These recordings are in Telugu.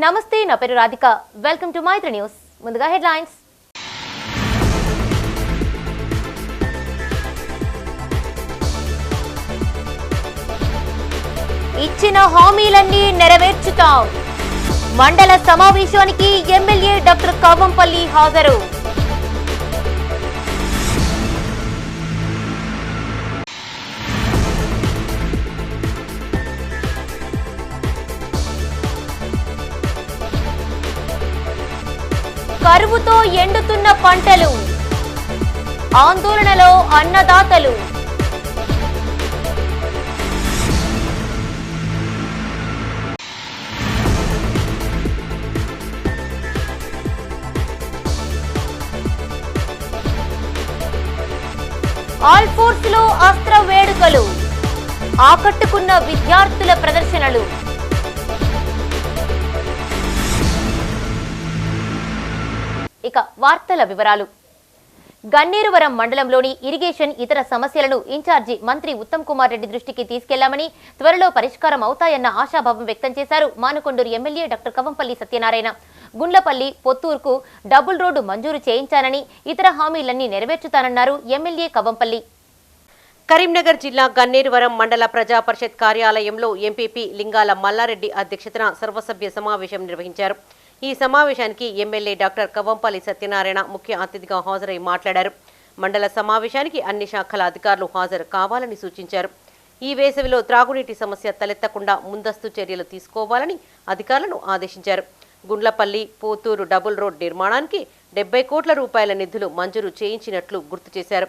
నమస్తే, నా పేరు Radhika. Welcome to Maitri news. ముందుగా హెడ్లైన్స్. ఇచ్చిన హామీలన్నీ నెరవేర్చుతాం. మండల సమావేశానికి ఎమ్మెల్యే డాక్టర్ కవ్వంపల్లి హాజరు. కరువుతో ఎండుతున్న పంటలు, ఆందోళనలో అన్నదాతలు. ఆల్ ఫోర్స్ లో అస్త్ర వేడుకలు, ఆకట్టుకున్న విద్యార్థుల ప్రదర్శనలు. ఇక వార్తల వివరాలు. గన్నేరువరం మండలంలోని ఇరిగేషన్ ఇతర సమస్యలను ఇన్ఛార్జి మంత్రి ఉత్తమ్ కుమార్ రెడ్డి దృష్టికి తీసుకెళ్లామని, త్వరలో పరిష్కారం అవుతాయన్న ఆశాభావం వ్యక్తం చేశారు మానుకొండూరు ఎమ్మెల్యే డాక్టర్ కవ్వంపల్లి సత్యనారాయణ. గుండ్లపల్లి, పొత్తూరుకు డబుల్ రోడ్డు మంజూరు చేయించానని, ఇతర హామీలన్నీ నెరవేర్చుతానన్నారు ఎమ్మెల్యే కవ్వంపల్లి. కరీంనగర్ జిల్లా గన్నేరువరం మండల ప్రజా పరిషత్ కార్యాలయంలో ఎంపీపీ లింగాల మల్లారెడ్డి అధ్యక్షతన సర్వసభ్య సమావేశం నిర్వహించారు. ఈ సమావేశానికి ఎమ్మెల్యే డాక్టర్ కవ్వంపల్లి సత్యనారాయణ ముఖ్య అతిథిగా హాజరై మాట్లాడారు. మండల సమావేశానికి అన్ని శాఖల అధికారులు హాజరు కావాలని సూచించారు. ఈ వేసవిలో త్రాగునీటి సమస్య తలెత్తకుండా ముందస్తు చర్యలు తీసుకోవాలని అధికారులను ఆదేశించారు. గుండ్లపల్లి, పోతూరు డబుల్ రోడ్ నిర్మాణానికి 70 కోట్ల రూపాయల నిధులు మంజూరు చేయించినట్లు గుర్తు చేశారు.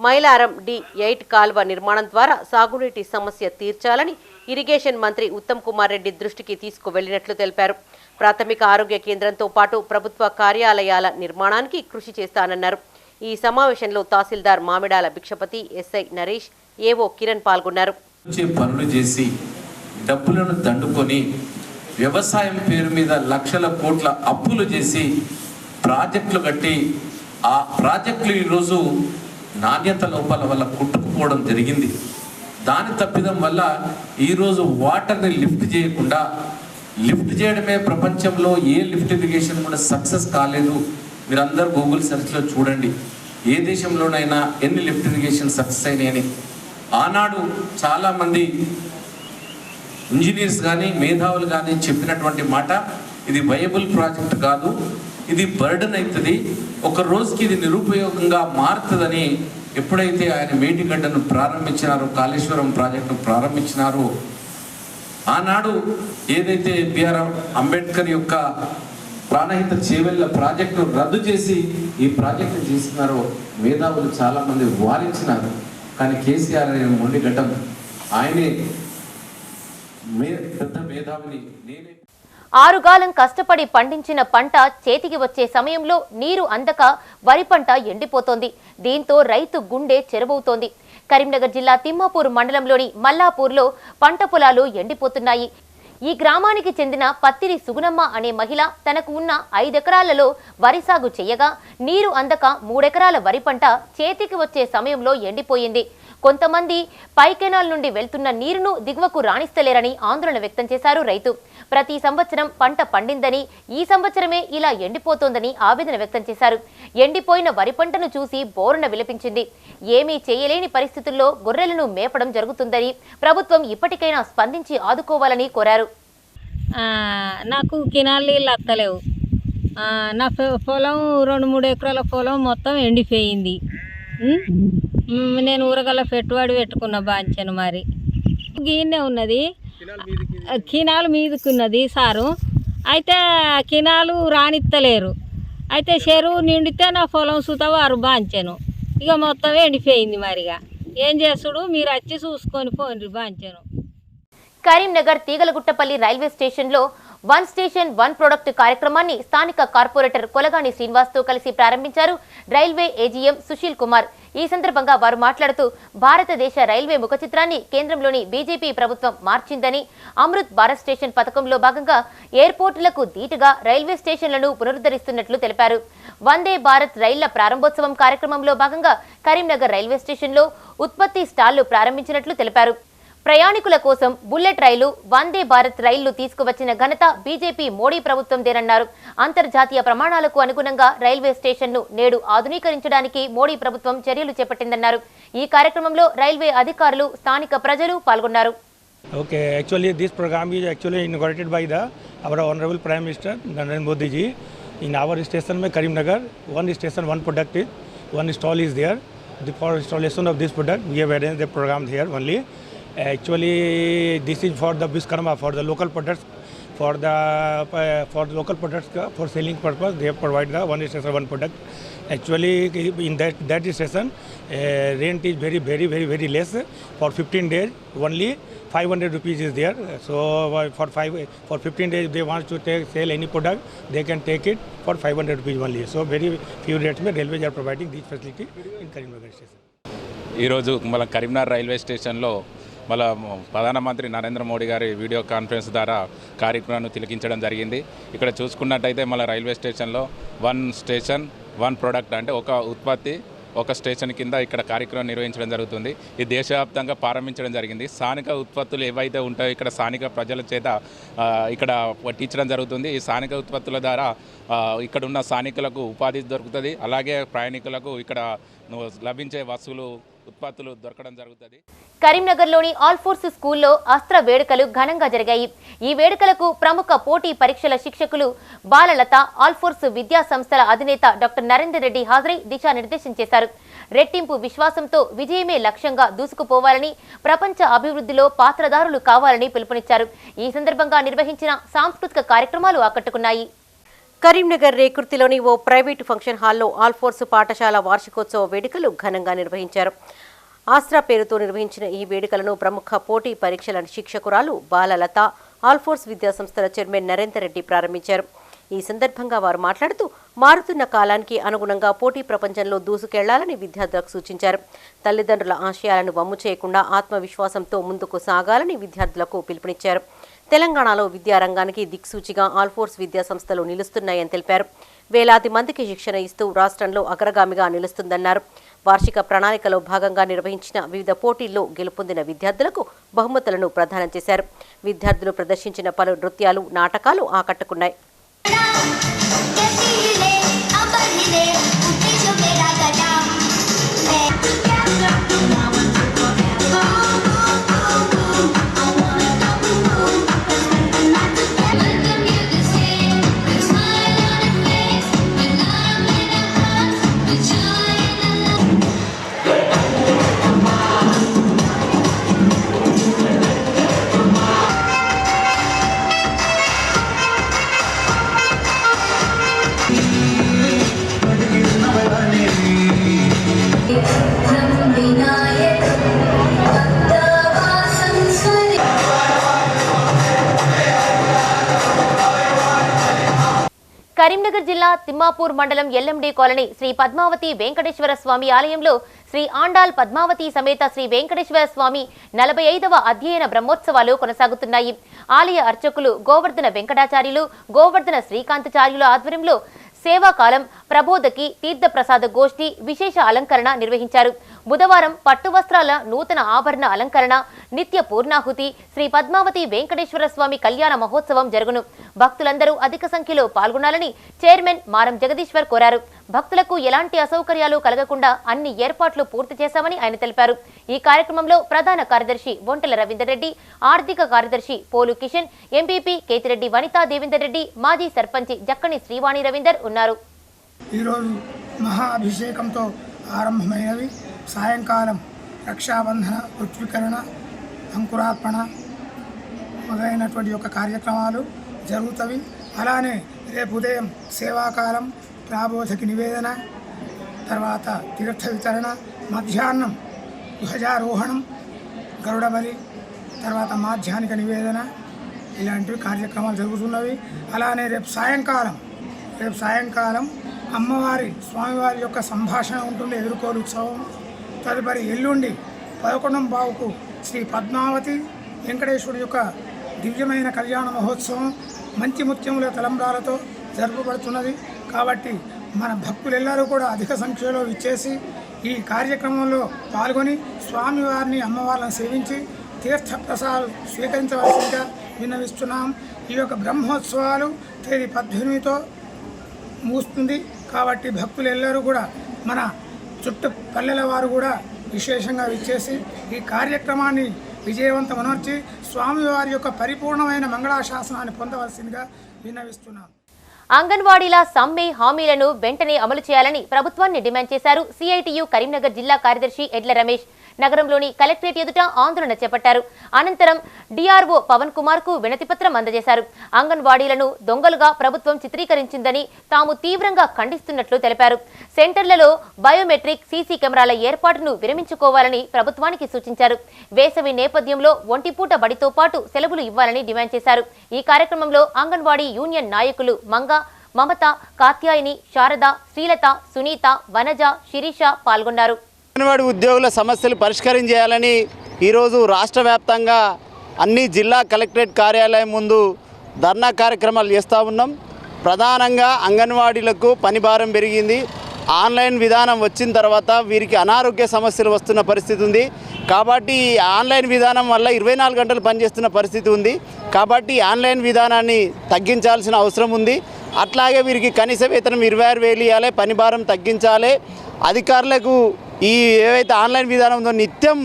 మైలారం D8 కాల్వ నిర్మాణం ద్వారా సాగునీటి సమస్య తీర్చాలని ఇరిగేషన్ మంత్రి ఉత్తమ్ కుమార్ రెడ్డి దృష్టికి తీసుకువెళ్లినట్లు తెలిపారు. ప్రాథమిక ఆరోగ్య కేంద్రంతో పాటు ప్రభుత్వ కార్యాలయాల నిర్మాణానికి కృషి చేస్తానన్నారు. ఈ సమావేశంలో తహసీల్దార్ మామిడాల భిక్షపతి, ఎస్ఐ నరేష్, ఏవో కిరణ్ పాల్గొన్నారు. పనులు చేసి డబ్బులను దండుకొని వ్యవసాయం పేరు మీద లక్షల కోట్ల అప్పులు చేసి ప్రాజెక్టులు కట్టి ఆ ప్రాజెక్టులు ఈరోజు నాణ్యత లోపాల వల్ల కుట్టుకుపోవడం జరిగింది. దాని తప్పిదం వల్ల ఈరోజు వాటర్ని లిఫ్ట్ చేయకుండా, లిఫ్ట్ చేయడమే ప్రపంచంలో ఏ లిఫ్ట్ ఇరిగేషన్ కూడా సక్సెస్ కాలేదు. మీరందరూ గూగుల్ సెర్చ్లో చూడండి, ఏ దేశంలోనైనా ఎన్ని లిఫ్ట్ ఇరిగేషన్ సక్సెస్ అయినాయని. ఆనాడు చాలామంది ఇంజనీర్స్ కానీ మేధావులు కానీ చెప్పినటువంటి మాట, ఇది వయబుల్ ప్రాజెక్ట్ కాదు, ఇది బర్డన్ అవుతుంది, ఒక రోజుకి ఇది నిరుపయోగంగా మారుతుందని ఎప్పుడైతే ఆయన మేడిగడ్డను ప్రారంభించినారో, కాళేశ్వరం ప్రాజెక్టును ప్రారంభించినారో, ఆనాడు ఏదైతే బిఆర్ అంబేద్కర్ యొక్క ప్రాణహిత చేవెళ్ళ ప్రాజెక్టు రద్దు చేసి ఈ ప్రాజెక్టు చేస్తున్నారో మేధావులు చాలామంది వారించినారు. కానీ కేసీఆర్ అనే మొండిగడ్డం, ఆయనే పెద్ద మేధావిని. నేనే 6 కాలం కష్టపడి పండించిన పంట చేతికి వచ్చే సమయంలో నీరు అందక వరి పంట ఎండిపోతోంది. దీంతో రైతు గుండె చెరువవుతోంది. కరీంనగర్ జిల్లా తిమ్మాపూర్ మండలంలోని మల్లాపూర్లో పంట పొలాలు ఎండిపోతున్నాయి. ఈ గ్రామానికి చెందిన పత్తిరి సుగుణమ్మ అనే మహిళ తనకు ఉన్న 5 ఎకరాలలో వరి సాగు చేయగా నీరు అందక 3 ఎకరాల వరి పంట చేతికి వచ్చే సమయంలో ఎండిపోయింది. కొంతమంది పై కెనాల్ నుండి వెళ్తున్న నీరును దిగువకు రాణిస్తలేరని ఆందోళన వ్యక్తం చేశారు రైతు. ప్రతి సంవత్సరం పంట పండిందని, ఈ సంవత్సరమే ఇలా ఎండిపోతోందని ఆవేదన వ్యక్తం చేశారు. ఎండిపోయిన వరి పంటను చూసి బోరున విలపించింది. ఏమీ చేయలేని పరిస్థితుల్లో గొర్రెలను మేపడం జరుగుతుందని, ప్రభుత్వం ఇప్పటికైనా స్పందించి ఆదుకోవాలని కోరారు. నాకు కినాల్ నీళ్ళు వస్తలేవు. నా పొలం 2-3 ఎకరాల పొలం మొత్తం ఎండిపోయింది. నేను ఊరగల పెట్టుబడి పెట్టుకున్న బాంచను. మరి గీనే ఉన్నది, కినాలు మీదకున్నది సారు. అయితే కినాలు రానిత్తలేరు. అయితే చెరువు నిండితే నా పొలం సుతవారు బాంచెను. ఇక మొత్తం ఎండిపోయింది. మరిగా ఏం చేసుడు, మీరు వచ్చి చూసుకొని పోండి బాంచెను. కరీంనగర్ తీగలగుట్టపల్లి రైల్వే స్టేషన్లో 1 స్టేషన్ 1 ప్రొడక్ట్ కార్యక్రమాన్ని స్థానిక కార్పొరేటర్ కొలగాని శ్రీనివాస్తో కలిసి ప్రారంభించారు రైల్వే ఏజీఎం సుశీల్ కుమార్. ఈ సందర్భంగా వారు మాట్లాడుతూ, భారతదేశ రైల్వే ముఖ చిత్రాన్ని కేంద్రంలోని బీజేపీ ప్రభుత్వం మార్చిందని, అమృత్ భారత్ స్టేషన్ పథకంలో భాగంగా ఎయిర్పోర్టులకు దీటుగా రైల్వే స్టేషన్లను పునరుద్ధరిస్తున్నట్లు తెలిపారు. వందే భారత్ రైళ్ల ప్రారంభోత్సవం కార్యక్రమంలో భాగంగా కరీంనగర్ రైల్వే స్టేషన్లో ఉత్పత్తి స్టాళ్లు ప్రారంభించినట్లు తెలిపారు. ప్రయాణికుల కోసం బుల్లెట్ రైలు, వందే భారత్ రైళ్లు తీసుకువచ్చిన ఘనత బీజేపీ మోడీ ప్రభుత్వందేనన్నారు. అంతర్జాతీయ ప్రమాణాలకు అనుగుణంగా రైల్వే స్టేషన్ను నేడు ఆధునీకరించడానికి మోడీ ప్రభుత్వం చర్యలు చేపట్టిందన్నారు. ఈ కార్యక్రమంలో రైల్వే అధికారులు, స్థానిక ప్రజలు పాల్గొన్నారు. Okay, actually this program is actually inaugurated by our Honorable Prime Minister Narendra Modi ji. In our station में Karimnagar, one station, one product is, one stall is there. For installation of this product, we have arranged the program here only. Actually, this is for the Viskarma, for the local products, for local products for selling purpose. They have provided the one station, one product. Actually, in that station, rent is very less. For 15 days, only 500 rupees is there. So for 15 days, if they want to sell any product, they can take it for 500 rupees only. So very few rates, railways are providing this facility in Karimnagar station. ఈరోజు మన కరీంనగర్ రైల్వే స్టేషన్లో మన ప్రధానమంత్రి నరేంద్ర మోడీ గారి వీడియో కాన్ఫరెన్స్ ద్వారా కార్యక్రమాన్ని తిలకించడం జరిగింది. ఇక్కడ చూసుకున్నట్టయితే మన రైల్వే స్టేషన్లో వన్ స్టేషన్ వన్ ప్రోడక్ట్ అంటే ఒక ఉత్పత్తి ఒక స్టేషన్ కింద ఇక్కడ కార్యక్రమం నిర్వహించడం జరుగుతుంది. ఇది దేశవ్యాప్తంగా ప్రారంభించడం జరిగింది. స్థానిక ఉత్పత్తులు ఏవైతే ఉంటాయో ఇక్కడ స్థానిక ప్రజల చేత ఇక్కడ పట్టించడం జరుగుతుంది. ఈ స్థానిక ఉత్పత్తుల ద్వారా ఇక్కడ ఉన్న స్థానికులకు ఉపాధి దొరుకుతుంది. అలాగే ప్రయాణికులకు ఇక్కడ లభించే వస్తువులు ఉత్పత్తులు దొరకడం జరుగుతుంది. కరీంనగర్లోని ఆల్ఫోర్స్ స్కూల్లో అస్త్ర వేడుకలు ఘనంగా జరిగాయి. ఈ వేడుకలకు ప్రముఖ పోటీ పరీక్షల శిక్షకులు బాలలత, ఆల్ఫోర్స్ విద్యా సంస్థల అధినేత డాక్టర్ నరేందర్ రెడ్డి హాజరై దిశానిర్దేశం చేశారు. రెట్టింపు విశ్వాసంతో విజయమే లక్ష్యంగా దూసుకుపోవాలని, ప్రపంచ అభివృద్ధిలో పాత్రదారులు కావాలని పిలుపునిచ్చారు. ఈ సందర్భంగా నిర్వహించిన సాంస్కృతిక కార్యక్రమాలు ఆకట్టుకున్నాయి. కరీంనగర్ రేకుర్తిలోని ఓ ప్రైవేటు ఫంక్షన్ హాల్లో ఆల్ఫోర్స్ పాఠశాల వార్షికోత్సవ వేడుకలు ఘనంగా నిర్వహించారు. ఆస్త్రా పేరుతో నిర్వహించిన ఈ వేడుకలను ప్రముఖ పోటీ పరీక్షల శిక్షకురాలు బాలలత, ఆల్ఫోర్స్ విద్యాసంస్థల చైర్మన్ నరేందర్ రెడ్డి ప్రారంభించారు. ఈ సందర్భంగా వారు మాట్లాడుతూ మారుతున్న కాలానికి అనుగుణంగా పోటీ ప్రపంచంలో దూసుకెళ్లాలని విద్యార్థులకు సూచించారు. తల్లిదండ్రుల ఆశయాలను వమ్ము చేయకుండా ఆత్మవిశ్వాసంతో ముందుకు సాగాలని విద్యార్థులకు పిలుపునిచ్చారు. తెలంగాణలో విద్యారంగానికి దిక్సూచిగా ఆల్ఫోర్స్ విద్యాసంస్థలు నిలుస్తున్నాయని తెలిపారు. వేలాది మందికి శిక్షణ ఇస్తూ రాష్ట్రంలో అగ్రగామిగా నిలుస్తుందన్నారు. వార్షిక ప్రణాళికలో భాగంగా నిర్వహించిన వివిధ పోటీల్లో గెలుపొందిన విద్యార్థులకు బహుమతులను ప్రదానం చేశారు. విద్యార్థులు ప్రదర్శించిన పలు నృత్యాలు, నాటకాలు ఆకట్టుకున్నాయి. కరీంనగర్ జిల్లా తిమ్మాపూర్ మండలం ఎల్ఎండి కాలనీ శ్రీ పద్మావతి వెంకటేశ్వర స్వామి ఆలయంలో శ్రీ ఆండాల్ పద్మావతి సమేత శ్రీ వెంకటేశ్వర స్వామి 45వ అధ్యయన బ్రహ్మోత్సవాలు కొనసాగుతున్నాయి. ఆలయ అర్చకులు గోవర్ధన వెంకటాచార్యులు, గోవర్ధన శ్రీకాంతాచార్యుల ఆధ్వర్యంలో సేవాకాలం, ప్రబోధకి, తీర్థప్రసాద గోష్ఠి, విశేష అలంకరణ నిర్వహించారు. బుధవారం పట్టు వస్త్రాల నూతన ఆభరణ అలంకరణ, నిత్య పూర్ణాహుతి, శ్రీ పద్మావతి వెంకటేశ్వర స్వామి కళ్యాణ మహోత్సవం జరుగును. భక్తులందరూ అధిక సంఖ్యలో పాల్గొనాలని చైర్మన్ మారం జగదీశ్వర్ కోరారు. భక్తులకు ఎలాంటి అసౌకర్యాలు కలగకుండా అన్ని ఏర్పాట్లు పూర్తి చేశామని ఆయన తెలిపారు. ఈ కార్యక్రమంలో ప్రధాన కార్యదర్శి బొంటెల రవీందర్ రెడ్డి, ఆర్థిక కార్యదర్శి పోలు కిషన్, ఎంపీపీ కేతిరెడ్డి వనితా దేవేందర్ రెడ్డి, మాజీ సర్పంచి జక్కని శ్రీవాణి రవీందర్ ఉన్నారు. ఈరోజు మహాభిషేకంతో ఆరంభమైనవి. సాయంకాలం రక్షాబంధన, పృథ్వీకరణ, అంకురార్పణ మొదలైనటువంటి యొక్క కార్యక్రమాలు జరుగుతవి. అలానే రేపు ఉదయం సేవాకాలం, ప్రాబోధకి నివేదన, తర్వాత తీర్థ వితరణ, మధ్యాహ్నం ధ్వజారోహణం, గరుడబలి, తర్వాత మాధ్యాహ్నిక నివేదన ఇలాంటివి కార్యక్రమాలు జరుగుతున్నవి. అలానే రేపు సాయంకాలం అమ్మవారి స్వామివారి యొక్క సంభాషణ ఉంటుంది, ఎదుర్కోలు ఉత్సవం. తదుపరి ఎల్లుండి 11:15కు శ్రీ పద్మావతి వెంకటేశ్వరుడి యొక్క దివ్యమైన కళ్యాణ మహోత్సవం మంచి ముత్యముల తలంబ్రాలతో జరుపబడుతున్నది. కాబట్టి మన భక్తులెల్లరూ కూడా అధిక సంఖ్యలో ఇచ్చేసి ఈ కార్యక్రమంలో పాల్గొని స్వామివారిని, అమ్మవారిని సేవించి తీర్థప్రసాదాలు స్వీకరించవలసిందిగా విన్నవిస్తున్నాం. ఈ యొక్క బ్రహ్మోత్సవాలు తేదీ 18తో ముగుస్తుంది కాబట్టి భక్తులెల్లరూ కూడా మన చుట్టు పల్లెల వారు కూడా విశేషంగా విచ్చేసి ఈ కార్యక్రమాన్ని విజయవంతమనర్చి స్వామివారి యొక్క పరిపూర్ణమైన మంగళాశాసనాన్ని పొందవలసిందిగా విన్నవిస్తున్నాం. అంగన్వాడీల సమ్మె హామీలను వెంటనే అమలు చేయాలని ప్రభుత్వాన్ని డిమాండ్ చేశారు సిఐటియు కరీంనగర్ జిల్లా కార్యదర్శి ఎడ్ల రమేష్. నగరంలోని కలెక్టరేట్ ఎదుట ఆందోళన చేపట్టారు. అనంతరం డిఆర్ఓ పవన్ కుమార్ కు వినతిపత్రం అందజేశారు. అంగన్వాడీలను దొంగలుగా ప్రభుత్వం చిత్రీకరించిందని తాము తీవ్రంగా ఖండిస్తున్నట్లు తెలిపారు. సెంటర్లలో బయోమెట్రిక్ సీసీ కెమెరాల ఏర్పాటును విరమించుకోవాలని ప్రభుత్వానికి సూచించారు. వేసవి నేపథ్యంలో ఒంటిపూట బడితో పాటు సెలవులు ఇవ్వాలని డిమాండ్ చేశారు. ఈ కార్యక్రమంలో అంగన్వాడీ యూనియన్ నాయకులు మంగ, మమత, కాత్యాయని, శారద, శ్రీలత, సునీత, వనజ, శిరీష పాల్గొన్నారు. అంగన్వాడీ ఉద్యోగుల సమస్యలు పరిష్కరించాలని ఈరోజు రాష్ట్ర వ్యాప్తంగా అన్ని జిల్లా కలెక్టరేట్ కార్యాలయం ముందు ధర్నా కార్యక్రమాలు చేస్తూ ఉన్నాం. ప్రధానంగా అంగన్వాడీలకు పని భారం పెరిగింది. ఆన్లైన్ విధానం వచ్చిన తర్వాత వీరికి అనారోగ్య సమస్యలు వస్తున్న పరిస్థితి ఉంది. కాబట్టి ఈ ఆన్లైన్ విధానం వల్ల 24 గంటలు పనిచేస్తున్న పరిస్థితి ఉంది. కాబట్టి ఆన్లైన్ విధానాన్ని తగ్గించాల్సిన అవసరం ఉంది. అట్లాగే వీరికి కనీస వేతనం 26,000 ఇవ్వాలి, పని భారం తగ్గించాలి. అధికారులకు ఈ ఏవైతే ఆన్లైన్ విధానం ఉందో నిత్యం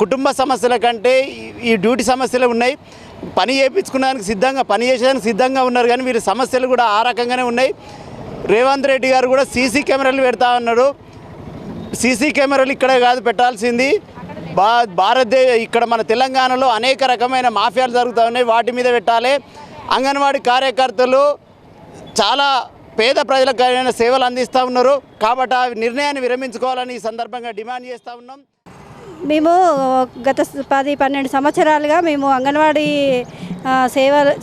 కుటుంబ సమస్యల కంటే ఈ డ్యూటీ సమస్యలు ఉన్నాయి. పని చేయించుకునేదానికి సిద్ధంగా, పని చేసేదానికి సిద్ధంగా ఉన్నారు, కానీ వీరి సమస్యలు కూడా ఆ రకంగానే ఉన్నాయి. రేవంత్ రెడ్డి గారు కూడా సీసీ కెమెరాలు పెడతా ఉన్నారు. సీసీ కెమెరాలు ఇక్కడే కాదు పెట్టాల్సింది, ఇక్కడ మన తెలంగాణలో అనేక రకమైన మాఫియాలు జరుగుతూ ఉన్నాయి, వాటి మీద పెట్టాలి. అంగన్వాడీ కార్యకర్తలు చాలా పేద ప్రజలకు అయిన సేవలు అందిస్తూ ఉన్నారు. కాబట్టి ఆ నిర్ణయాన్ని విరమించుకోవాలని ఈ సందర్భంగా డిమాండ్ చేస్తూ ఉన్నాం. మేము గత 10-12 సంవత్సరాలుగా మేము అంగన్వాడీ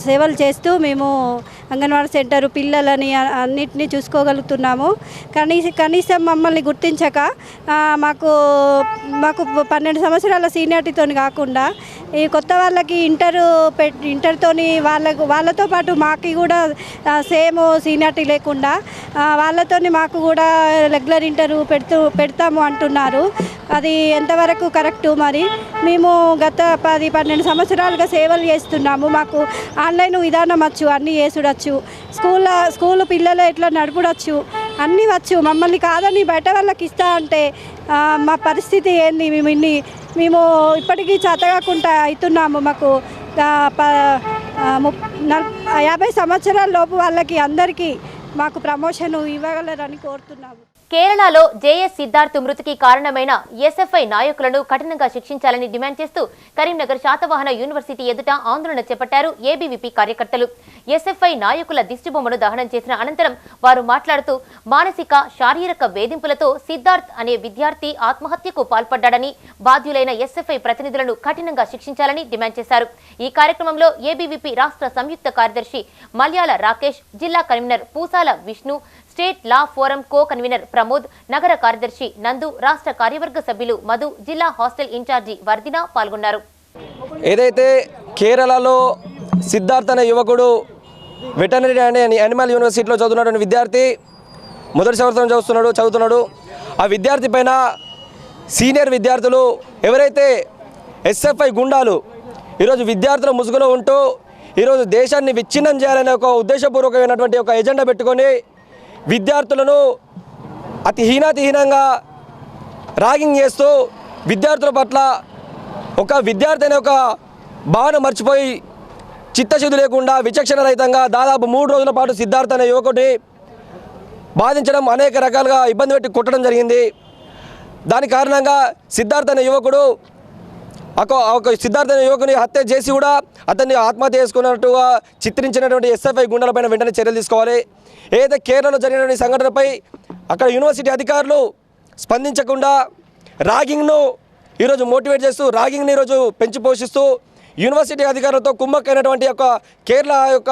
సేవలు చేస్తూ మేము అంగన్వాడీ సెంటర్ పిల్లలని అన్నిటినీ చూసుకోగలుగుతున్నాము. కనీసం మమ్మల్ని గుర్తించక మాకు 12 సంవత్సరాల సీనియారిటీతో కాకుండా ఈ కొత్త వాళ్ళకి ఇంటర్తోని వాళ్ళతో పాటు మాకు కూడా సేమ్ సీనియారిటీ లేకుండా వాళ్ళతోని మాకు కూడా రెగ్యులర్ ఇంటర్వ్యూ పెడతాము అంటున్నారు. అది ఎంతవరకు కరెక్టు? మరి మేము గత 10-12 సంవత్సరాలుగా సేవలు చేస్తున్నాము. మాకు ఆన్లైన్ విధానం వచ్చు, అన్నీ చేసుడొచ్చు, స్కూల్ పిల్లలు ఎట్లా నడుపుడొచ్చు, అన్నీ వచ్చు. మమ్మల్ని కాదని బయట వాళ్ళకి ఇస్తా అంటే మా పరిస్థితి ఏంది? మేము ఇప్పటికీ చేతగాకుండా అవుతున్నాము. మాకు 50 సంవత్సరాల లోపు వాళ్ళకి అందరికీ మాకు ప్రమోషన్ ఇవ్వగలరని కోరుతున్నాము. కేరళలో జేఎస్ సిద్ధార్థ్ మృతికి కారణమైన ఎస్ఎఫ్ఐ నాయకులను కఠినంగా శిక్షించాలని డిమాండ్ చేస్తూ కరీంనగర్ శాతవాహన యూనివర్సిటీ ఎదుట ఆందోళన చేపట్టారు ఏబీవీపీ కార్యకర్తలు. ఎస్ఎఫ్ఐ నాయకుల దిష్టిబొమ్మను దహనం చేసిన అనంతరం వారు మాట్లాడుతూ మానసిక, శారీరక వేధింపులతో సిద్ధార్థ్ అనే విద్యార్థి ఆత్మహత్యకు పాల్పడ్డాడని, బాధ్యులైన ఎస్ఎఫ్ఐ ప్రతినిధులను కఠినంగా శిక్షించాలని డిమాండ్ చేశారు. ఈ కార్యక్రమంలో ఏబీవీపీ రాష్ట్ర సంయుక్త కార్యదర్శి మల్యాల రాకేష్, జిల్లా కన్వీనర్ పూసాల విష్ణు, స్టేట్ లా ఫోరం కో కన్వీనర్ ప్రమోద్, నగర కార్యదర్శి నందు, రాష్ట్ర కార్యవర్గ సభ్యులు మధు, జిల్లా హాస్టల్ ఇన్ఛార్జి వర్ధిన పాల్గొన్నారు. ఏదైతే కేరళలో సిద్ధార్థ్ అనే యువకుడు వెటర్నరీ అనే యానిమల్ యూనివర్సిటీలో చదువుతున్నటువంటి విద్యార్థి మొదటి సంవత్సరం చదువుతున్నాడు. ఆ విద్యార్థి పైన సీనియర్ విద్యార్థులు ఎవరైతే ఎస్ఎఫ్ఐ గుండాలు ఈరోజు విద్యార్థుల ముసుగులో ఉంటూ ఈరోజు దేశాన్ని విచ్ఛిన్నం చేయాలనే ఒక ఉద్దేశపూర్వకమైనటువంటి ఒక ఎజెండా పెట్టుకొని విద్యార్థులను అతి హీనాతిహీనంగా ర్యాగింగ్ చేస్తూ విద్యార్థుల పట్ల ఒక విద్యార్థి అనే ఒక భావన మర్చిపోయి చిత్తశుద్ధి లేకుండా విచక్షణ రహితంగా దాదాపు 3 రోజుల పాటు సిద్ధార్థ్ అనే యువకుడిని బాధించడం, అనేక రకాలుగా ఇబ్బంది పెట్టి కొట్టడం జరిగింది. దాని కారణంగా సిద్ధార్థ్ అనే యువకుడు సిద్ధార్థ్ అనే యువకుని హత్య చేసి కూడా అతన్ని ఆత్మహత్య చేసుకున్నట్టుగా చిత్రించినటువంటి ఎస్ఎఫ్ఐ గుండెలపైన వెంటనే చర్యలు తీసుకోవాలి. ఏదైతే కేరళలో జరిగినటువంటి సంఘటనపై అక్కడ యూనివర్సిటీ అధికారులు స్పందించకుండా ర్యాగింగ్ను ఈరోజు మోటివేట్ చేస్తూ ర్యాగింగ్ని ఈరోజు పెంచి పోషిస్తూ యూనివర్సిటీ అధికారులతో కుమ్మక్కైనటువంటి యొక్క కేరళ యొక్క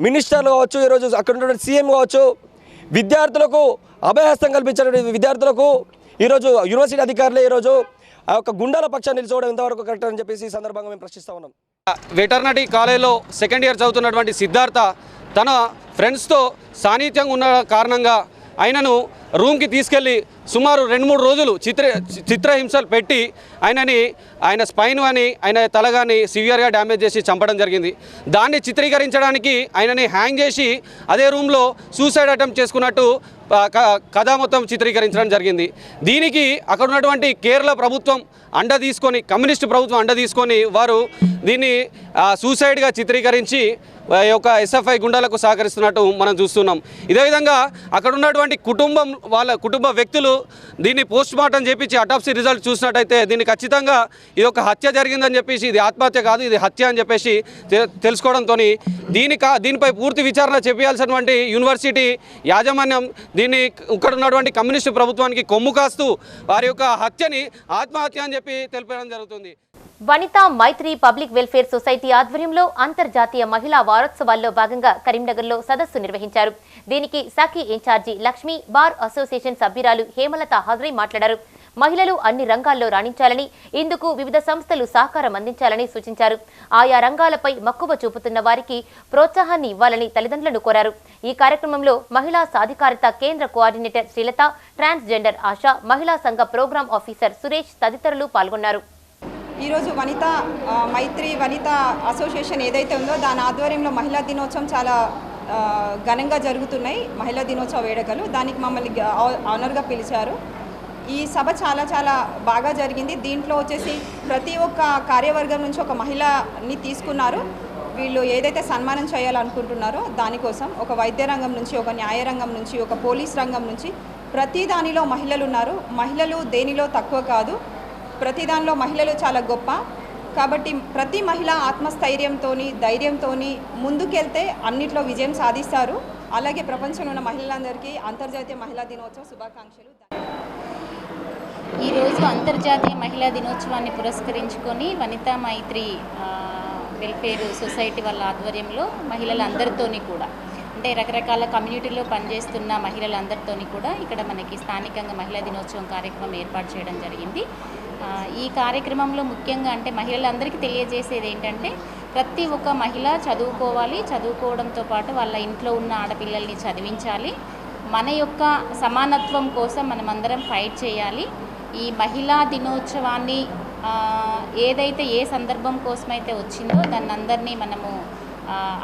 మినిస్టర్లు కావచ్చు, ఈరోజు అక్కడ ఉన్నటువంటి సీఎం కావచ్చు, విద్యార్థులకు అభయహస్తం కల్పించినటువంటి విద్యార్థులకు ఈరోజు యూనివర్సిటీ అధికారులే ఈరోజు ఆ యొక్క గుండాల పక్షాన్ని నిలుచోవడం ఎంతవరకు కరెక్ట్ అని చెప్పేసి ఈ సందర్భంగా మేము ప్రశ్నిస్తూ ఉన్నాం. వెటర్నరీ కాలేజ్లో సెకండ్ ఇయర్ చదువుతున్నటువంటి సిద్ధార్థ తన ఫ్రెండ్స్తో సాన్నిహిత్యంగా ఉన్న కారణంగా ఆయనను రూమ్కి తీసుకెళ్ళి సుమారు 2-3 రోజులు చిత్రహింసలు పెట్టి ఆయన స్పైన్ అని ఆయన తలగాని సివియర్గా డ్యామేజ్ చేసి చంపడం జరిగింది. దాన్ని చిత్రీకరించడానికి ఆయనని హ్యాంగ్ చేసి అదే రూమ్లో సూసైడ్ అటెంప్ట్ చేసుకున్నట్టు కథ మొత్తం చిత్రీకరించడం జరిగింది. దీనికి అక్కడ ఉన్నటువంటి కేరళ ప్రభుత్వం అండ తీసుకొని, కమ్యూనిస్టు ప్రభుత్వం అండ తీసుకొని వారు దీన్ని సూసైడ్గా చిత్రీకరించి యొక్క ఎస్ఎఫ్ఐ గుండాలకు సహకరిస్తున్నట్టు మనం చూస్తున్నాం. ఇదే విధంగా అక్కడ ఉన్నటువంటి కుటుంబ వ్యక్తులు దీన్ని పోస్ట్ మార్టం చేపించి అటాప్సీ రిజల్ట్ చూసినట్టయితే దీన్ని ఖచ్చితంగా ఇది ఒక హత్య జరిగిందని చెప్పేసి, ఇది ఆత్మహత్య కాదు ఇది హత్య అని చెప్పేసి తెలుసుకోవడంతో దీనిపై పూర్తి విచారణ చేయాల్సినటువంటి యూనివర్సిటీ యాజమాన్యం దీన్ని ఇక్కడ ఉన్నటువంటి కమ్యూనిస్టు ప్రభుత్వానికి కొమ్ము కాస్తూ వారి యొక్క హత్యని ఆత్మహత్య అని చెప్పి తెలిపడం జరుగుతుంది. వనితా మైత్రి పబ్లిక్ వెల్ఫేర్ సొసైటీ ఆధ్వర్యంలో అంతర్జాతీయ మహిళా వారోత్సవాల్లో భాగంగా కరీంనగర్లో సదస్సు నిర్వహించారు. దీనికి సఖీ ఇన్ఛార్జి లక్ష్మి, బార్ అసోసియేషన్ సభ్యురాలు హేమలత హాజరై మాట్లాడారు. మహిళలు అన్ని రంగాల్లో రాణించాలని, ఇందుకు వివిధ సంస్థలు సహకారం అందించాలని సూచించారు. ఆయా రంగాలపై మక్కువ చూపుతున్న వారికి ప్రోత్సాహాన్ని ఇవ్వాలని తల్లిదండ్రులను కోరారు. ఈ కార్యక్రమంలో మహిళా సాధికారత కేంద్ర కోఆర్డినేటర్ శ్రీలత, ట్రాన్స్జెండర్ ఆశ, మహిళా సంఘ ప్రోగ్రాం ఆఫీసర్ సురేష్ తదితరులు పాల్గొన్నారు. ఈరోజు మైత్రి వనితా అసోసియేషన్ ఏదైతే ఉందో దాని ఆధ్వర్యంలో మహిళా దినోత్సవం చాలా ఘనంగా జరుగుతున్నాయి. మహిళా దినోత్సవ వేడుకలు, దానికి మమ్మల్ని ఆనర్గా పిలిచారు. ఈ సభ చాలా బాగా జరిగింది. దీంట్లో వచ్చేసి ప్రతి ఒక్క కార్యవర్గం నుంచి ఒక మహిళని తీసుకున్నారు. వీళ్ళు ఏదైతే సన్మానం చేయాలనుకుంటున్నారో దానికోసం ఒక వైద్య రంగం నుంచి, ఒక న్యాయ రంగం నుంచి, ఒక పోలీస్ రంగం నుంచి ప్రతి దానిలో మహిళలు ఉన్నారు. మహిళలు దేనిలో తక్కువ కాదు, ప్రతి దానిలో మహిళలు చాలా గొప్ప. కాబట్టి ప్రతి మహిళ ఆత్మస్థైర్యంతో, ధైర్యంతో ముందుకెళ్తే అన్నిట్లో విజయం సాధిస్తారు. అలాగే ప్రపంచంలో ఉన్న మహిళలందరికీ అంతర్జాతీయ మహిళా దినోత్సవ శుభాకాంక్షలు. ఈరోజు అంతర్జాతీయ మహిళా దినోత్సవాన్ని పురస్కరించుకొని వనితా మైత్రి వెల్ఫేర్ సొసైటీ వాళ్ళ ఆధ్వర్యంలో మహిళలందరితోని కూడా, అంటే రకరకాల కమ్యూనిటీలో పనిచేస్తున్న మహిళలందరితోని కూడా ఇక్కడ మనకి స్థానికంగా మహిళా దినోత్సవం కార్యక్రమం ఏర్పాటు చేయడం జరిగింది. ఈ కార్యక్రమంలో ముఖ్యంగా అంటే మహిళలందరికీ తెలియజేసేది ఏంటంటే ప్రతి ఒక్క మహిళ చదువుకోవాలి, చదువుకోవడంతో పాటు వాళ్ళ ఇంట్లో ఉన్న ఆడపిల్లల్ని చదివించాలి. మన యొక్క సమానత్వం కోసం మనమందరం ఫైట్ చేయాలి. ఈ మహిళా దినోత్సవాన్ని ఏదైతే ఏ సందర్భం కోసమైతే వచ్చిందో దాన్ని అందరినీ మనము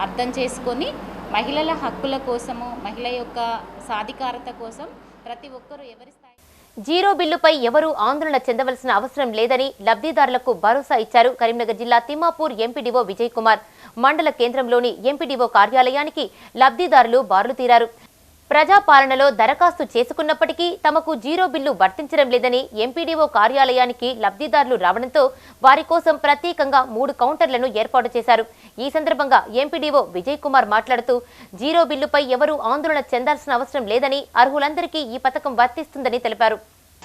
అర్థం చేసుకొని మహిళల హక్కుల కోసము, మహిళ యొక్క సాధికారత కోసం ప్రతి ఒక్కరూ ఎవరి స్థాయి జీరో బిల్లుపై ఎవరూ ఆందోళన చెందవలసిన అవసరం లేదని లబ్ధిదారులకు భరోసా ఇచ్చారు కరీంనగర్ జిల్లా తిమ్మాపూర్ ఎంపీడీఓ విజయ్ కుమార్. మండల కేంద్రంలోని ఎంపీడీఓ కార్యాలయానికి లబ్ధిదారులు బారులు తీరారు. ప్రజాపాలనలో దరఖాస్తు చేసుకున్నప్పటికీ తమకు జీరో బిల్లు వర్తించడం లేదని ఎంపీడీఓ కార్యాలయానికి లబ్ధిదారులు రావడంతో వారి కోసం ప్రత్యేకంగా 3 కౌంటర్లను ఏర్పాటు చేశారు. ఈ సందర్భంగా ఎంపీడీఓ విజయ్ కుమార్ మాట్లాడుతూ జీరో బిల్లుపై ఎవరూ ఆందోళన చెందాల్సిన అవసరం లేదని, అర్హులందరికీ ఈ పథకం వర్తిస్తుందని తెలిపారు.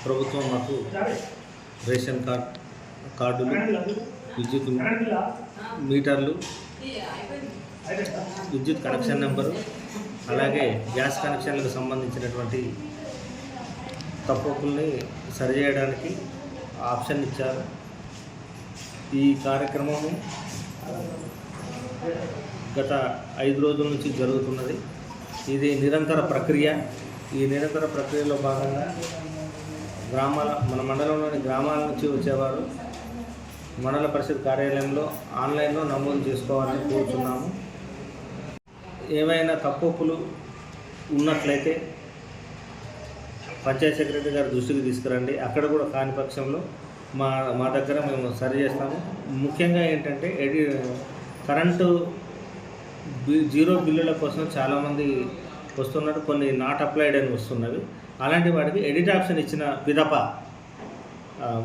ప్రభుత్వం మాకు రేషన్ కార్డులు, విద్యుత్ మీటర్లు, విద్యుత్ కనెక్షన్ నెంబరు, అలాగే గ్యాస్ కనెక్షన్లకు సంబంధించినటువంటి తప్పుల్ని సరిచేయడానికి ఆప్షన్ ఇచ్చారు. ఈ కార్యక్రమము గత 5 రోజుల నుంచి జరుగుతున్నది. ఇది నిరంతర ప్రక్రియ. ఈ నిరంతర ప్రక్రియలో భాగంగా మన మండలంలోని గ్రామాల నుంచి వచ్చేవారు మండల పరిషత్ కార్యాలయంలో ఆన్లైన్లో నమోదు చేసుకోవాలని కోరుతున్నాము. ఏమైనా తప్పులు ఉన్నట్లయితే పంచాయత్ సెక్రటరీ గారి దృష్టికి తీసుకురండి. అక్కడ కూడా కాని పక్షంలో మా దగ్గర మేము సరి చేస్తాము. ముఖ్యంగా ఏంటంటే కరెంటు జీరో బిల్లుల కోసం చాలామంది వస్తున్నారు, కొన్ని నాట్ అప్లైడ్ అని వస్తున్నవి. అలాంటి వాటికి ఎడిట్ ఆప్షన్ ఇచ్చిన పిదప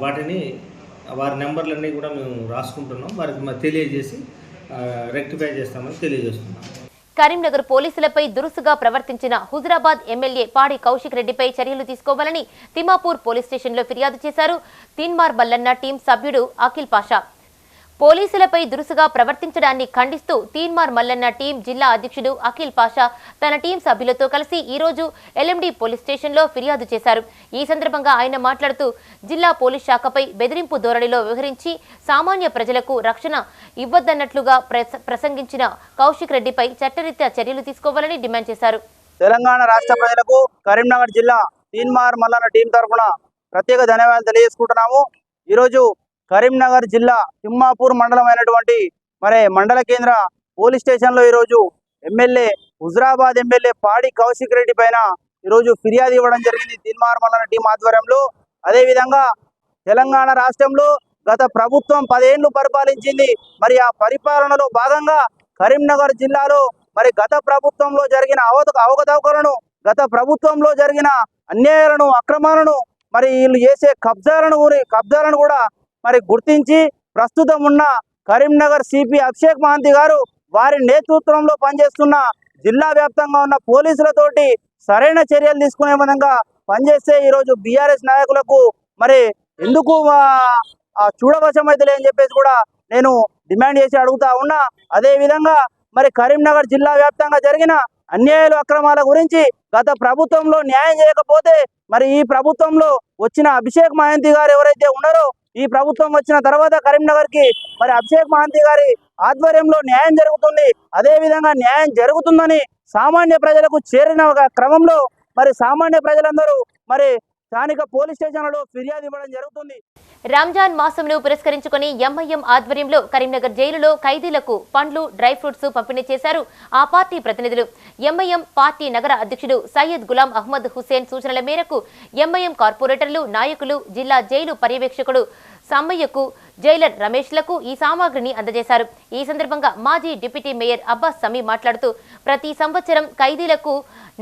వారి నెంబర్లన్నీ కూడా మేము రాసుకుంటున్నాం. వారికి తెలియజేసి రెక్టిఫై చేస్తామని తెలియజేస్తున్నాం. కరీంనగర్ పోలీసులపై దురుసుగా ప్రవర్తించిన హుజురాబాద్ ఎమ్మెల్యే పాడి కౌశిక్ రెడ్డిపై చర్యలు తీసుకోవాలని తిమ్మాపూర్ పోలీస్ స్టేషన్లో ఫిర్యాదు చేశారు తీన్మార్ మల్లన్న టీం సభ్యుడు అఖిల్ పాషా. పోలీసులపై దురుసుగా ప్రవర్తించడాన్ని ఖండిస్తూ తీన్మార్ మల్లన్న టీం జిల్లా అధ్యక్షుడు అఖిల్ పాషా తన టీం సభ్యులతో కలిసి ఈ రోజు ఎల్ఎండి పోలీస్ స్టేషన్లో ఫిర్యాదు చేశారు. ఈ సందర్భంగా ఆయన మాట్లాడుతూ జిల్లా పోలీస్ శాఖపై బెదిరింపు ధోరణిలో వ్యవహరించి సామాన్య ప్రజలకు రక్షణ ఇవ్వద్దన్నట్లుగా ప్రసంగించిన కౌశిక్ రెడ్డిపై చట్టరీత్యా చర్యలు తీసుకోవాలని డిమాండ్ చేశారు. తెలంగాణ రాష్ట్ర ప్రజలకు కరీంనగర్ జిల్లా తీన్మార్ మల్లన్న టీం తరఫున ప్రత్యేక ధన్యవాదాలు తెలియజేసుకుంటున్నాము. ఈరోజు కరీంనగర్ జిల్లా తిమ్మాపూర్ మండలం అయినటువంటి మండల కేంద్ర పోలీస్ స్టేషన్లో ఈరోజు ఎమ్మెల్యే హుజరాబాద్ ఎమ్మెల్యే పాడి కౌశిక్ రెడ్డి పైన ఈరోజు ఫిర్యాదు ఇవ్వడం జరిగింది తీన్మార్ మల్లన్న టీం ఆధ్వర్యంలో. అదేవిధంగా తెలంగాణ రాష్ట్రంలో గత ప్రభుత్వం 10 ఏళ్లు పరిపాలించింది. మరి ఆ పరిపాలనలో భాగంగా కరీంనగర్ జిల్లాలో గత ప్రభుత్వంలో జరిగిన అవకతవకలను, గత ప్రభుత్వంలో జరిగిన అన్యాయాలను, అక్రమాలను, వీళ్ళు చేసే కబ్జాలను కూడా గుర్తించి ప్రస్తుతం ఉన్న కరీంనగర్ సిపి అభిషేక్ మహంతి గారు వారి నేతృత్వంలో పనిచేస్తున్న జిల్లా వ్యాప్తంగా ఉన్న పోలీసులతోటి సరైన చర్యలు తీసుకునే విధంగా పనిచేస్తే ఈరోజు బీఆర్ఎస్ నాయకులకు ఎందుకు చూడవచ్చమైతే అని చెప్పేసి కూడా నేను డిమాండ్ చేసి అడుగుతా ఉన్నా. అదేవిధంగా కరీంనగర్ జిల్లా వ్యాప్తంగా జరిగిన అన్యాయాలు, అక్రమాల గురించి గత ప్రభుత్వంలో న్యాయం చేయకపోతే ఈ ప్రభుత్వంలో వచ్చిన అభిషేక్ మహంతి గారు ఎవరైతే ఉన్నారో, ఈ ప్రభుత్వం వచ్చిన తర్వాత కరీంనగర్కి అభిషేక్ మహంతి గారి ఆధ్వర్యంలో న్యాయం జరుగుతుంది. అదేవిధంగా న్యాయం జరుగుతుందని సామాన్య ప్రజలకు చేరిన క్రమంలో సామాన్య ప్రజలందరూ స్థానిక పోలీస్ స్టేషన్లలో ఫిర్యాదు ఇవ్వడం జరుగుతుంది. రంజాన్ మాసంను పురస్కరించుకుని ఎంఐఎం ఆధ్వర్యంలో కరీంనగర్ జైలులో ఖైదీలకు పండ్లు, డ్రై ఫ్రూట్స్ పంపిణీ చేశారు ఆ పార్టీ ప్రతినిధులు. ఎంఐఎం పార్టీ నగర అధ్యక్షుడు సయ్యద్ గులాం అహ్మద్ హుసేన్ సూచనల మేరకు ఎంఐఎం కార్పొరేటర్లు, నాయకులు, జిల్లా జైలు పర్యవేక్షకుడు సమ్మయ్యకు, జైలర్ రమేష్లకు ఈ సామాగ్రిని అందజేశారు. ఈ సందర్భంగా మాజీ డిప్యూటీ మేయర్ అబ్బాస్ సమీ మాట్లాడుతూ ప్రతి సంవత్సరం ఖైదీలకు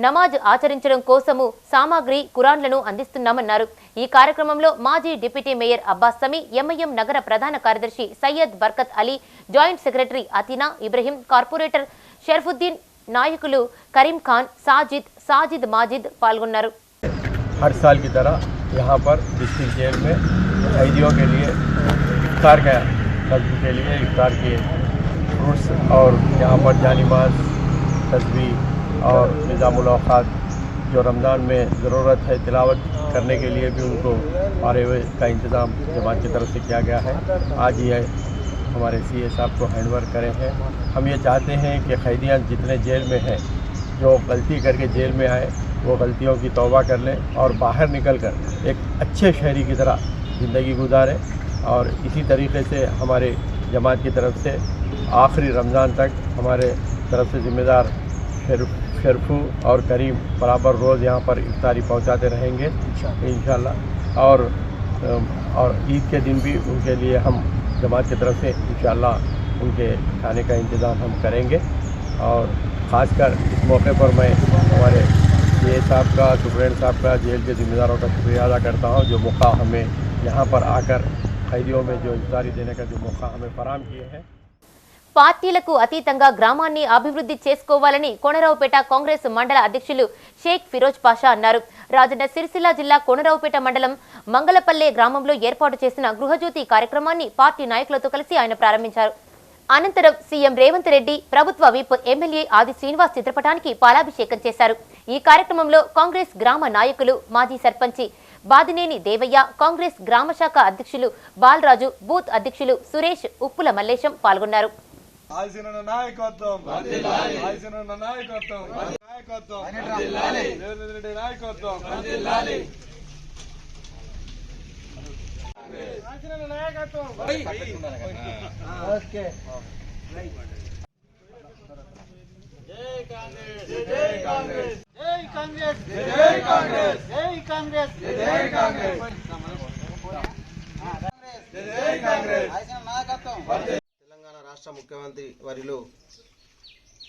నమాజ్ ఆచరించడం కోసము సామాగ్రి, ఖురాన్లను అందిస్తున్నామన్నారు. ఈ కార్యక్రమంలో మాజీ deputy mayor Abbas Sami, MIM నగర ప్రధాన కార్యదర్శి Syed Barkat Ali, joint secretary Athina Ibrahim, corporator Sharfuddin, నాయకులు కరీం ఖాన్, సాజిద్ మాజిద్ పాల్గొన్నారు. हर साल की तरह यहाँ पर डिस्ट्रिक्ट जेल में कैदियों के लिए इफ्तार का नज़्म के लिए इफ्तार के फ्रूट्स और यहाँ पर जानिमाज, तस्बीह और निज़ामुल औक़ात जो रमज़ान में ज़रूरत है तिलावत करने के लिए भी उनको पारे हुए का इंतज़ाम जमात की तरफ से किया गया है. आज ये हमारे CA साहब को हैंडओवर करे हैं. हम ये चाहते हैं कि कैदियाँ जितने जेल में हैं, जो गलती करके जेल में आए वो गलतियों की तौबा कर लें और बाहर निकल कर एक अच्छे शहरी की तरह ज़िंदगी गुजारें. और इसी तरीके से हमारे जमात की तरफ से आखिरी रमज़ान तक हमारे तरफ से ज़िम्मेदार शरफू और करीम बराबर रोज़ यहाँ पर इफ्तारी पहुँचाते रहेंगे इंशाअल्लाह. और ईद के दिन भी उनके लिए हम जमात की तरफ से इंशाअल्लाह उनके खाने का इंतज़ाम हम करेंगे. और ख़ासकर इस मौके पर मैं हमारे CA साहब का, सुप्रीम साहब का, जेल के ज़िम्मेदारों का शुक्रिया अदा करता हूँ जो मौका हमें यहाँ पर आकर ఖైదీలో जो इफ्तारी देने का जो मौका हमें फराहम किए हैं. పార్టీలకు అతీతంగా గ్రామాన్ని అభివృద్ధి చేసుకోవాలని కోనరావుపేట కాంగ్రెస్ మండల అధ్యక్షులు షేక్ ఫిరోజ్ పాషా అన్నారు. రాజన్న సిరిసిల్ల జిల్లా కోనరావుపేట మండలం మంగళపల్లె గ్రామంలో ఏర్పాటు చేసిన గృహజ్యోతి కార్యక్రమాన్ని పార్టీ నాయకులతో కలిసి ఆయన ప్రారంభించారు. అనంతరం సీఎం రేవంత్ రెడ్డి, ప్రభుత్వ విప్ ఎమ్మెల్యే ఆది శ్రీనివాస్ చిత్రపటానికి పాలాభిషేకం చేశారు. ఈ కార్యక్రమంలో కాంగ్రెస్ గ్రామ నాయకులు, మాజీ సర్పంచి బాదినేని దేవయ్య, కాంగ్రెస్ గ్రామ శాఖ అధ్యక్షులు బాలరాజు, బూత్ అధ్యక్షులు సురేష్, ఉప్పుల మల్లేశం పాల్గొన్నారు. తెలంగాణ రాష్ట్ర ముఖ్యమంత్రి వర్యులు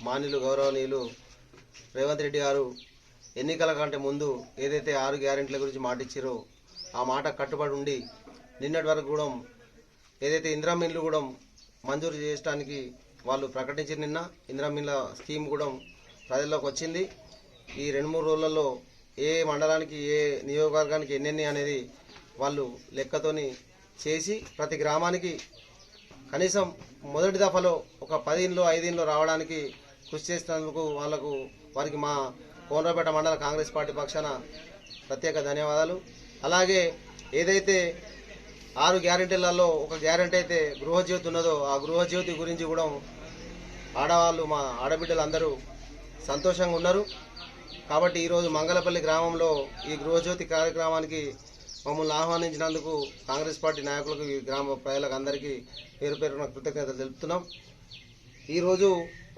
మాన్యులు గౌరవనీయులు రేవంత్ రెడ్డి గారు ఎన్నికల కంటే ముందు ఏదైతే 6 గ్యారెంటీల గురించి మాట ఇచ్చారో ఆ మాట కట్టుబడి ఉండి నిన్నటి వరకు కూడా ఏదైతే ఇందిరమ్మ ఇల్లు కూడా మంజూరు చేయడానికి వాళ్ళు ప్రకటించిన నిన్న ఇందిరమ్మ ఇళ్ళ స్కీమ్ కూడా ప్రజల్లోకి వచ్చింది. ఈ 2-3 రోజులలో ఏ మండలానికి ఏ నియోజకవర్గానికి ఎన్నెన్ని అనేది వాళ్ళు లెక్కతోని చేసి ప్రతి గ్రామానికి కనీసం మొదటి దఫాలో ఒక 10 ఇండ్లు 5 ఇండ్లు రావడానికి కృషి చేసినందుకు వారికి మా కోనరావుపేట మండల కాంగ్రెస్ పార్టీ పక్షాన ప్రత్యేక ధన్యవాదాలు. అలాగే ఏదైతే 6 గ్యారెంటీలలో ఒక గ్యారెంటీ అయితే గృహజ్యోతి ఉన్నదో ఆ గృహజ్యోతి గురించి కూడా ఆడవాళ్ళు, మా ఆడబిడ్డలు అందరూ సంతోషంగా ఉన్నారు. కాబట్టి ఈరోజు మంగళపల్లి గ్రామంలో ఈ గృహజ్యోతి కార్యక్రమానికి మమ్మల్ని ఆహ్వానించినందుకు కాంగ్రెస్ పార్టీ నాయకులకు, ఈ గ్రామ ప్రజలకు అందరికీ పేరు పేరున కృతజ్ఞతలు తెలుపుతున్నాం. ఈరోజు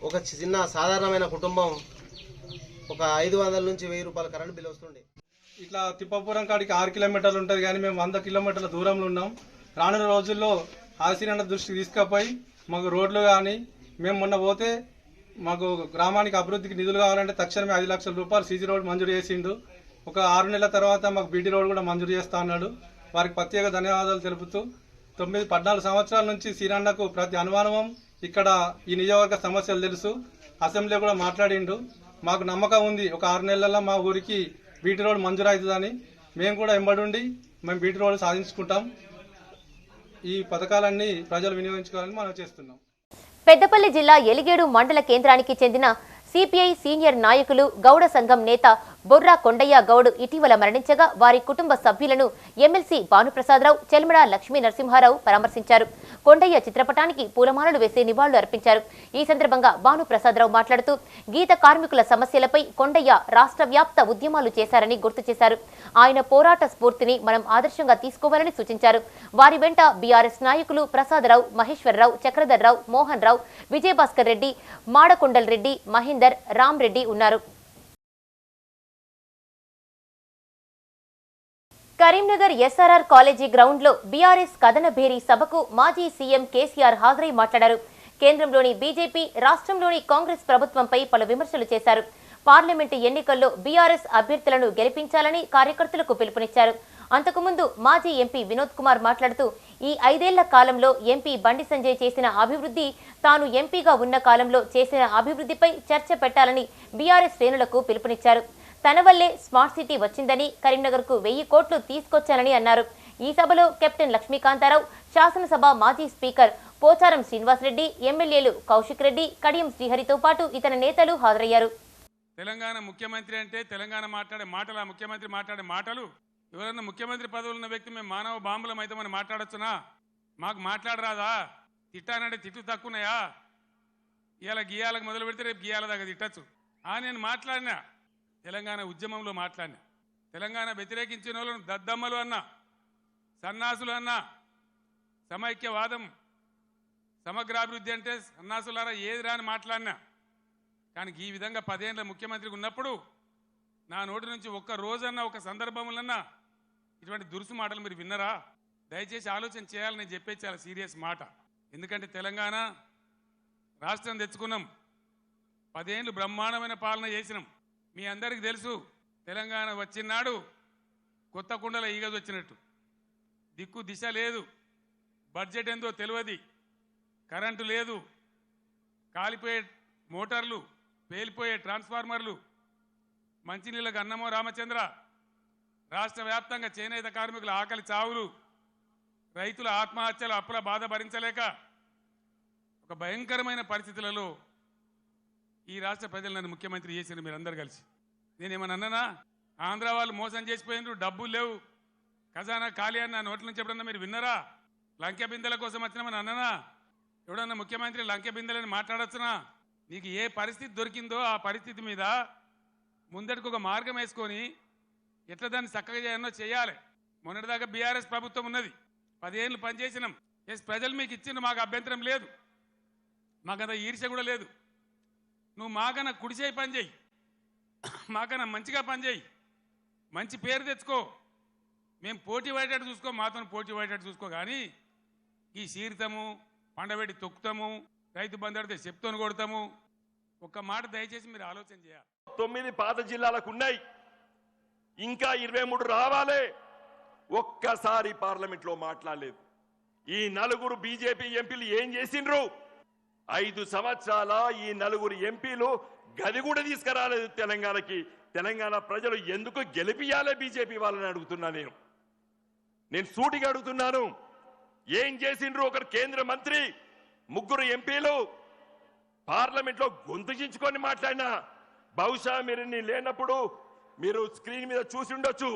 ఒక చిన్న సాధారణమైన కుటుంబం ఒక 500 నుంచి 1000 రూపాయల కరెంటు బిల్ వస్తుండే. ఇట్లా తిప్పపురం కాడికి 6 కిలోమీటర్లు ఉంటుంది, కానీ మేము 100 కిలోమీటర్ల దూరంలో ఉన్నాం. రానున్న రోజుల్లో ఆశీర్వాద దృష్టికి తీసుకుపోయి మాకు రోడ్లు కానీ, మేము మొన్న పోతే మాకు గ్రామానికి అభివృద్ధికి నిధులు కావాలంటే తక్షణమే 5 లక్షల రూపాయలు సీసీ రోడ్ మంజూరు చేసిండు. ఒక 6 నెలల తర్వాత మాకు బీటీ రోడ్ కూడా మంజూరు చేస్తా అన్నాడు. వారికి ప్రత్యేక ధన్యవాదాలు తెలుపుతూ 14 సంవత్సరాల నుంచి శ్రీరన్నకు ప్రతి అనుమానం ఇక్కడ ఈ నియోజకవర్గ సమస్యలు తెలుసు, అసెంబ్లీ కూడా మాట్లాడిండు. మాకు నమ్మకం ఉంది ఒక 6 నెలల్లో మా ఊరికి బీటీ రోడ్ మంజూరు అవుతుందని. మేము కూడా ఎంబడుండి మేము బీటీ రోడ్ సాధించుకుంటాం. ఈ పథకాలన్నీ ప్రజలు వినియోగించుకోవాలని మనం చేస్తున్నాం. పెద్దపల్లి జిల్లా ఎలిగేడు మండల కేంద్రానికి చెందిన సిపిఐ సీనియర్ నాయకులు గౌడ సంఘం నేత బొర్రా కొండయ్య గౌడ్ ఇటీవల మరణించగా వారి కుటుంబ సభ్యులను ఎమ్మెల్సీ భానుప్రసాదరావు, చెల్మడ లక్ష్మీ నరసింహారావు పరామర్శించారు. కొండయ్య చిత్రపటానికి పూలమాలలు వేసి నివాళులు అర్పించారు. ఈ సందర్భంగా భానుప్రసాదరావు మాట్లాడుతూ గీత కార్మికుల సమస్యలపై కొండయ్య రాష్ట్ర వ్యాప్త ఉద్యమాలు చేశారని గుర్తు చేశారు. ఆయన పోరాట స్ఫూర్తిని మనం ఆదర్శంగా తీసుకోవాలని సూచించారు. వారి వెంట బీఆర్ఎస్ నాయకులు ప్రసాదరావు, మహేశ్వరరావు, చక్రధర్రావు, మోహన్ రావు, విజయభాస్కర్ రెడ్డి, మాడకొండల్ రెడ్డి, మహేందర్, రామ్ రెడ్డి ఉన్నారు. కరీంనగర్ ఎస్ఆర్ఆర్ కాలేజీ గ్రౌండ్ లో బీఆర్ఎస్ కథన భేరీ సభకు మాజీ సీఎం కేసీఆర్ హాజరై మాట్లాడారు. కేంద్రంలోని బీజేపీ, రాష్ట్రంలోని కాంగ్రెస్ ప్రభుత్వంపై పలు విమర్శలు చేశారు. పార్లమెంటు ఎన్నికల్లో బీఆర్ఎస్ అభ్యర్థులను గెలిపించాలని కార్యకర్తలకు పిలుపునిచ్చారు. అంతకుముందు మాజీ ఎంపీ వినోద్ కుమార్ మాట్లాడుతూ ఈ 5 ఏళ్ల కాలంలో ఎంపీ బండి సంజయ్ చేసిన అభివృద్ధి, తాను ఎంపీగా ఉన్న కాలంలో చేసిన అభివృద్ధిపై చర్చ పెట్టాలని బీఆర్ఎస్ శ్రేణులకు పిలుపునిచ్చారు. తన వల్లే స్మార్ట్ సిటీ వచ్చిందని, కరీంనగర్కు 1000 కోట్లు తీసుకొచ్చానని అన్నారు. ఈ సభలో కెప్టెన్ లక్ష్మీకాంతారావు, శాసనసభ మాజీ స్పీకర్ పోచారం శ్రీనివాసరెడ్డి, ఎమ్మెల్యేలు కౌశిక్ రెడ్డి, కడియం శ్రీహరితో పాటు ఇతర నేతలు హాజరయ్యారు. తెలంగాణ ముఖ్యమంత్రి అంటే తెలంగాణ మాట్లాడే మాటలు, ఆ ముఖ్యమంత్రి మాట్లాడే మాటలు, ఎవరన్నా ముఖ్యమంత్రి పదవులు ఉన్న వ్యక్తి మేము మానవ బాంబులం అయితే మనం మాట్లాడొచ్చునా? మాకు మాట్లాడరాదా? తిట్టానంటే తిట్టు తక్కువనాయా? ఇవాళ గీయాలకు మొదలు పెడితే రేపు గీయాల దాకా తిట్టచ్చు. నేను మాట్లాడినా, తెలంగాణ ఉద్యమంలో మాట్లాడినా, తెలంగాణ వ్యతిరేకించిన వాళ్ళను దద్దమ్మలు అన్నా, సన్నాసులు అన్నా, సమైక్యవాదం, సమగ్రాభివృద్ధి అంటే సన్నాసులారా ఏది రాని మాట్లాడినా. కానీ ఈ విధంగా 10 ఏళ్ల ముఖ్యమంత్రికి ఉన్నప్పుడు నా నోటి నుంచి ఒక్క రోజన్నా, ఒక సందర్భంలోన్నా ఇటువంటి దురుసు మాటలు మీరు విన్నరా? దయచేసి ఆలోచన చేయాలని నేను చెప్పే చాలా సీరియస్ మాట. ఎందుకంటే తెలంగాణ రాష్ట్రం తెచ్చుకున్నాం, 10 ఏళ్ళు బ్రహ్మాండమైన పాలన చేసినాం. మీ అందరికీ తెలుసు, తెలంగాణ వచ్చినాడు కొత్త కుండల ఈగదు వచ్చినట్టు, దిక్కు దిశ లేదు, బడ్జెట్ ఏందో తెలియదు, కరెంటు లేదు, కాలిపోయే మోటార్లు, పేలిపోయే ట్రాన్స్ఫార్మర్లు, మంచినీళ్ళకు అన్నమో రామచంద్ర, రాష్ట్ర వ్యాప్తంగా చేనేత కార్మికుల ఆకలి చావులు, రైతుల ఆత్మహత్యలు, అప్పుల బాధ భరించలేక ఒక భయంకరమైన పరిస్థితులలో ఈ రాష్ట్ర ప్రజలు నన్ను ముఖ్యమంత్రి చేసిన మీరందరూ కలిసి. నేనేమన్నా అన్నానా? ఆంధ్ర వాళ్ళు మోసం చేసిపోయినారు, డబ్బులు లేవు, ఖజానా ఖాళీ అని నా నోట్ల నుంచి ఎప్పుడన్నా మీరు విన్నారా? లంకె బిందెల కోసం వచ్చినామని అన్నానా? ఎవడన్నా ముఖ్యమంత్రి లంకె బిందెలని మాట్లాడొచ్చునా? నీకు ఏ పరిస్థితి దొరికిందో ఆ పరిస్థితి మీద ముందటికి ఒక మార్గం వేసుకొని ఎట్లా దాన్ని చక్కగా చేయాలనో చేయాలి. మొన్నటిదాకా బీఆర్ఎస్ ప్రభుత్వం ఉన్నది, 10 ఏళ్ళు పనిచేసినాం. ఎస్, ప్రజలు మీకు ఇచ్చిండ్రు, మాకు అభ్యంతరం లేదు, మాకంత ఈర్ష్య కూడా లేదు. నువ్వు మాకన్నా కుడిచేయి పని చేయి, మాకన్నా మంచిగా పని చేయి, మంచి పేరు తెచ్చుకో, మేము పోటీ పడేటట్టు చూసుకో, మాతో పోటీ పడేటట్టు చూసుకో. కానీ ఈ సీరితము, పండబెట్టి తొక్కుతాము, రైతు బంధు చెప్తోని కొడతాము, ఒక్క మాట దయచేసి మీరు ఆలోచన చేయాలి. 9 పాత జిల్లాలకు ఉన్నాయి, ఇంకా 23 రావాలి. ఒక్కసారి పార్లమెంట్లో మాట్లాడలేదు. ఈ 4 బీజేపీ ఎంపీలు ఏం చేసిండ్రు? 5 సంవత్సరాల ఈ 4 ఎంపీలు గది కూడా తీసుకురాలేదు తెలంగాణకి. తెలంగాణ ప్రజలు ఎందుకు గెలిపియాలే బీజేపీ వాళ్ళని అడుగుతున్నా. నేను సూటిగా అడుగుతున్నాను, ఏం చేసిండ్రు? ఒకరు కేంద్ర మంత్రి, 3 ఎంపీలు పార్లమెంట్లో గొంతుచించుకొని మాట్లాడినా. బహుశా మీరు నేను లేనప్పుడు మీరు స్క్రీన్ మీద చూసి ఉండొచ్చు.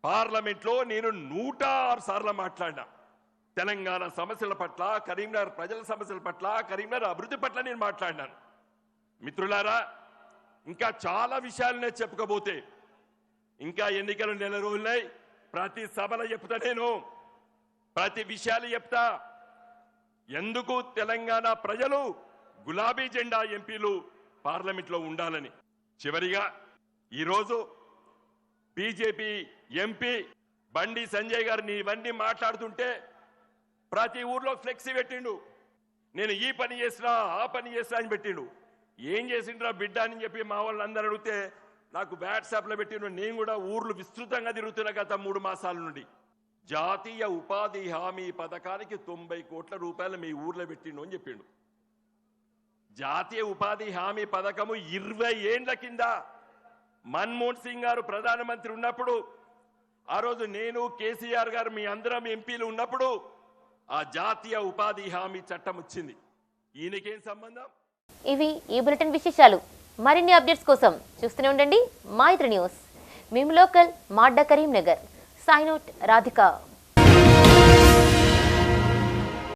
పార్లమెంట్లో నేను 106 సార్లు మాట్లాడినా. తెలంగాణ సమస్యల పట్ల, కరీంనగర్ ప్రజల సమస్యల పట్ల, కరీంనగర్ అభివృద్ధి పట్ల నేను మాట్లాడినాను. మిత్రులారా, ఇంకా చాలా విషయాలనే చెప్పుకోబోతే ఇంకా ఎన్నికలు నెల రోజులున్నాయి. ప్రతి సభలో చెప్తా, నేను ప్రతి విషయాలు చెప్తా. ఎందుకు తెలంగాణ ప్రజలు గులాబీ జెండా ఎంపీలు పార్లమెంట్లో ఉండాలని. చివరిగా ఈరోజు బీజేపీ ఎంపీ బండి సంజయ్ గారిని ఇవన్నీ మాట్లాడుతుంటే ప్రతి ఊర్లో ఫ్లెక్సీ పెట్టిండు. నేను ఈ పని చేసినా ఆ పని చేసినా అని పెట్టిండు. ఏం చేసిండ్రా బిడ్డ అని చెప్పి మా వాళ్ళందరూ అడిగితే నాకు వాట్సాప్లో పెట్టిండు. నేను కూడా ఊర్లు విస్తృతంగా తిరుగుతున్నా గత 3 మాసాల నుండి. జాతీయ ఉపాధి హామీ పథకానికి 90 కోట్ల రూపాయలు మీ ఊర్లో పెట్టిండు అని చెప్పిండు. జాతీయ ఉపాధి హామీ పథకము 20 ఏండ్ల కింద మన్మోహన్ సింగ్ గారు ప్రధానమంత్రి ఉన్నప్పుడు, ఆ రోజు నేను కేసీఆర్ గారు మీ అందరం ఎంపీలు ఉన్నప్పుడు ఆ జాతీయ ఉపాధి హామీ చట్టం వచ్చింది. ఈయనకేం సంబంధం? ఇవి ఈ బులెటిన్ విశేషాలు. మరిన్ని అప్డేట్స్ కోసం చూస్తూనే ఉండండి మైత్రి న్యూస్. మేము లోకల్ మాడ్డా కరీంనగర్. Sign out Radhika.